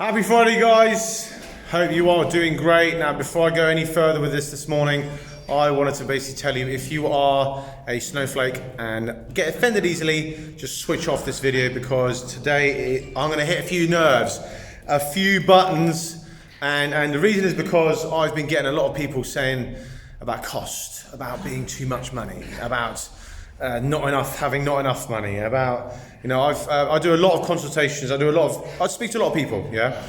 Happy Friday, guys. Hope you are doing great. Now, before I go any further with this morning, I wanted to basically tell you, if you are a snowflake and get offended easily, just switch off this video, because today I'm going to hit a few nerves, a few buttons, and the reason is because I've been getting a lot of people saying about cost, about being too much money, about having not enough money, about, I do a lot of consultations, I speak to a lot of people, yeah?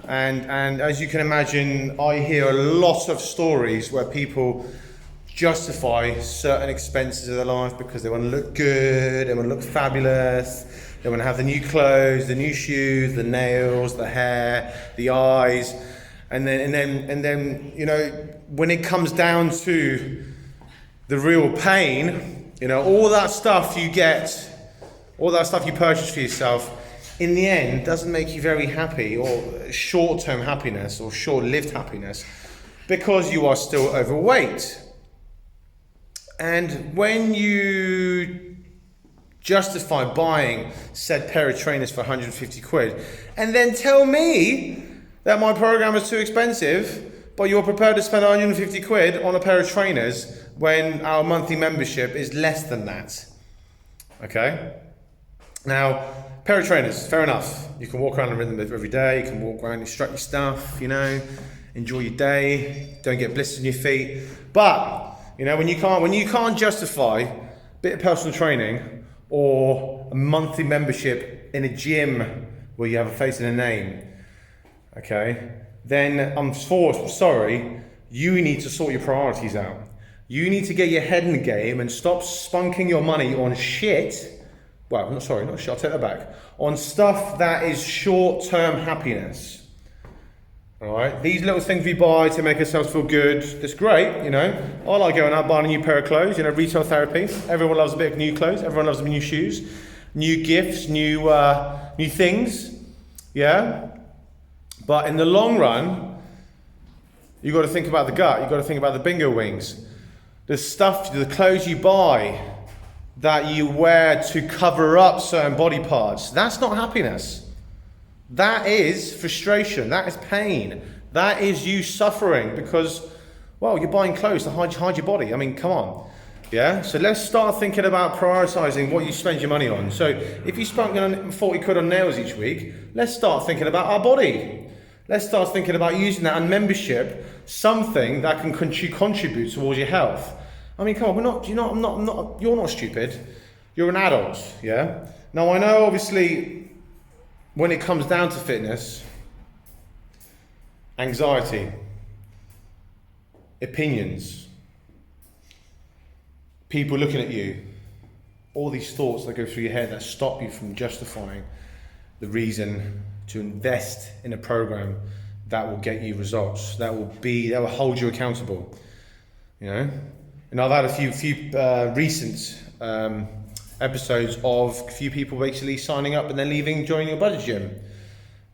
And as you can imagine, I hear a lot of stories where people justify certain expenses of their life because they want to look good, they want to look fabulous, they want to have the new clothes, the new shoes, the nails, the hair, the eyes, and then when it comes down to the real pain, all that stuff you get, all that stuff you purchase for yourself, in the end doesn't make you very happy, or short-term happiness or short-lived happiness, because you are still overweight. And when you justify buying said pair of trainers for 150 quid and then tell me that my program is too expensive, but you're prepared to spend 150 quid on a pair of trainers when our monthly membership is less than that, okay? Now, pair of trainers, fair enough. You can walk around in them every day, you can walk around, instruct your stuff, enjoy your day, don't get blisters on your feet. But, when you can't justify a bit of personal training or a monthly membership in a gym where you have a face and a name, okay, then I'm sorry, you need to sort your priorities out. You need to get your head in the game and stop spunking your money on shit. Well, not shit, I'll take that back. On stuff that is short-term happiness. All right, these little things we buy to make ourselves feel good, that's great, I like going out buying a new pair of clothes, retail therapy. Everyone loves a bit of new clothes, everyone loves new shoes, new gifts, new things, yeah? But in the long run, you've got to think about the gut, you've got to think about the bingo wings. The stuff, the clothes you buy that you wear to cover up certain body parts, that's not happiness. That is frustration, that is pain, that is you suffering because, well, you're buying clothes to hide your body. I mean, come on, yeah? So let's start thinking about prioritizing what you spend your money on. So if you spend 40 quid on nails each week, let's start thinking about our body. Let's start thinking about using that and membership, something that can contribute towards your health. I mean, come on, you're not stupid. You're an adult, yeah? Now, I know, obviously, when it comes down to fitness, anxiety, opinions, people looking at you, all these thoughts that go through your head that stop you from justifying the reason to invest in a program that will get you results, that will hold you accountable, And I've had a few recent episodes of a few people basically signing up and then leaving, joining a budget gym.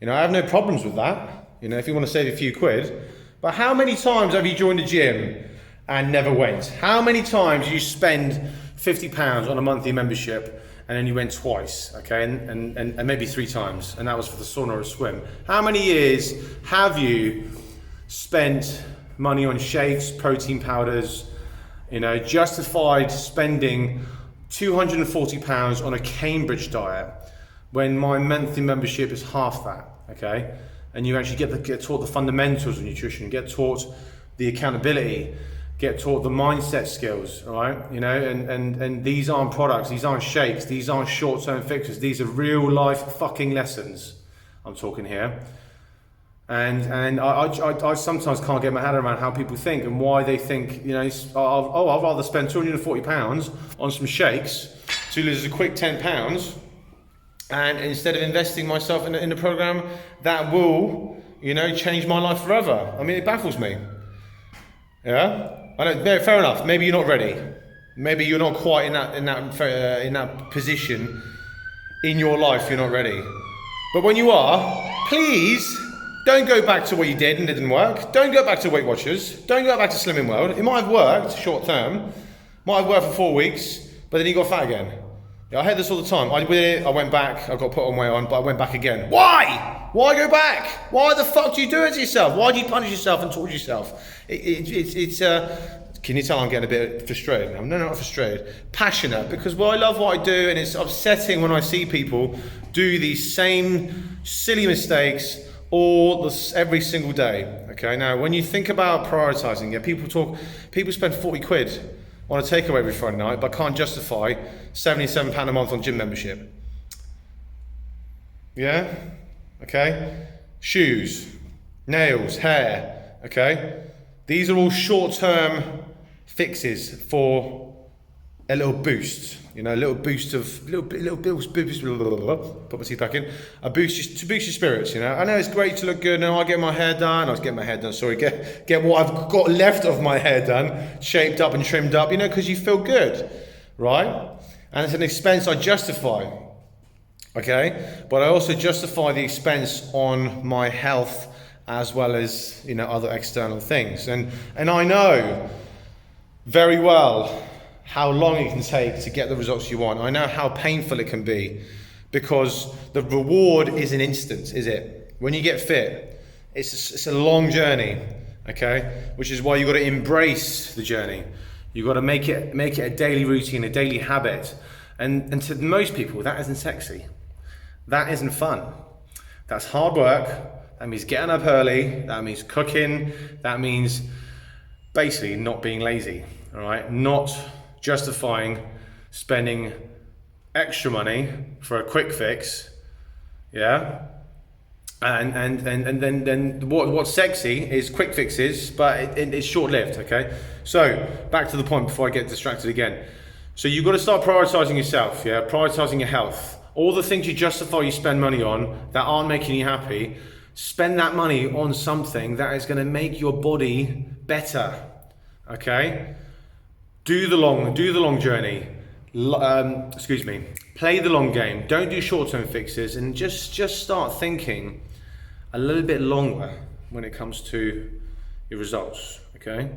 I have no problems with that, if you want to save a few quid. But how many times have you joined a gym and never went? How many times do you spend £50 on a monthly membership and then you went twice, okay, and maybe 3 times, and that was for the sauna or a swim? How many years have you spent money on shakes, protein powders, justified spending £240 on a Cambridge diet when my monthly membership is half that, okay? And you actually get taught the fundamentals of nutrition, get taught the accountability, get taught the mindset skills, all right? And these aren't products, these aren't shakes, these aren't short-term fixes, these are real life fucking lessons I'm talking here. And I sometimes can't get my head around how people think and why they think, I'd rather spend £240 on some shakes to lose a quick £10, and instead of investing myself in a program that will, change my life forever. I mean, it baffles me. Yeah, I know. Fair enough. Maybe you're not ready. Maybe you're not quite in that position in your life. You're not ready. But when you are, please. Don't go back to what you did and it didn't work. Don't go back to Weight Watchers. Don't go back to Slimming World. It might have worked short term, might have worked for 4 weeks, but then you got fat again. Yeah, I hear this all the time. I did it, I went back, I got put on weight on, but I went back again. Why? Why go back? Why the fuck do you do it to yourself? Why do you punish yourself and torture yourself? Can you tell I'm getting a bit frustrated now? No, not frustrated. Passionate, because I love what I do, and it's upsetting when I see people do these same silly mistakes every single day. Okay, now when you think about prioritizing, people spend 40 quid on a takeaway every Friday night, but can't justify £77 a month on gym membership. Yeah? Okay? Shoes, nails, hair, okay? These are all short-term fixes for a little boost, a little boost, put my teeth back in, a boost to boost your spirits, I know it's great to look good, and I get my hair done, get what I've got left of my hair done, shaped up and trimmed up, because you feel good, right? And it's an expense I justify, okay? But I also justify the expense on my health as well as, other external things. And I know very well how long it can take to get the results you want. I know how painful it can be, because the reward is an instant, is it? When you get fit, it's a long journey, okay? Which is why you've got to embrace the journey. You've got to make it a daily routine, a daily habit. And to most people, that isn't sexy. That isn't fun. That's hard work. That means getting up early. That means cooking. That means basically not being lazy, all right? Not justifying spending extra money for a quick fix, yeah? And then what's sexy is quick fixes, but it's short-lived, okay? So back to the point before I get distracted again. So you've got to start prioritizing yourself, yeah? Prioritizing your health. All the things you justify you spend money on that aren't making you happy, spend that money on something that is going to make your body better, okay? Do the long journey. Play the long game. Don't do short-term fixes, and just start thinking a little bit longer when it comes to your results, okay?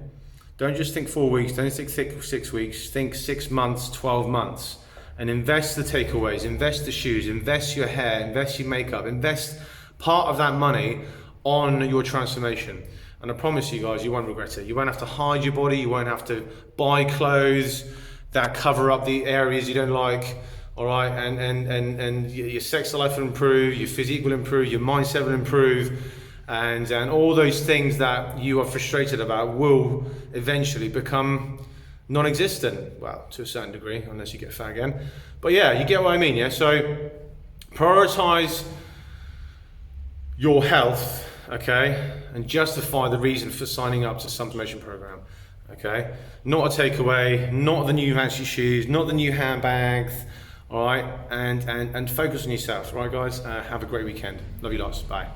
Don't just think 4 weeks, don't think 6 weeks, think 6 months, 12 months, and invest the takeaways, invest the shoes, invest your hair, invest your makeup, invest part of that money on your transformation. And I promise you guys, you won't regret it. You won't have to hide your body, you won't have to buy clothes that cover up the areas you don't like, all right? And your sex life will improve, your physique will improve, your mindset will improve, and all those things that you are frustrated about will eventually become non-existent. Well, to a certain degree, unless you get fat again. But yeah, you get what I mean, yeah? So prioritize your health, okay? And justify the reason for signing up to some transformation program, okay? Not a takeaway, not the new fancy shoes, not the new handbags, all right? And focus on yourself, all right, guys? Have a great weekend. Love you lots. Bye.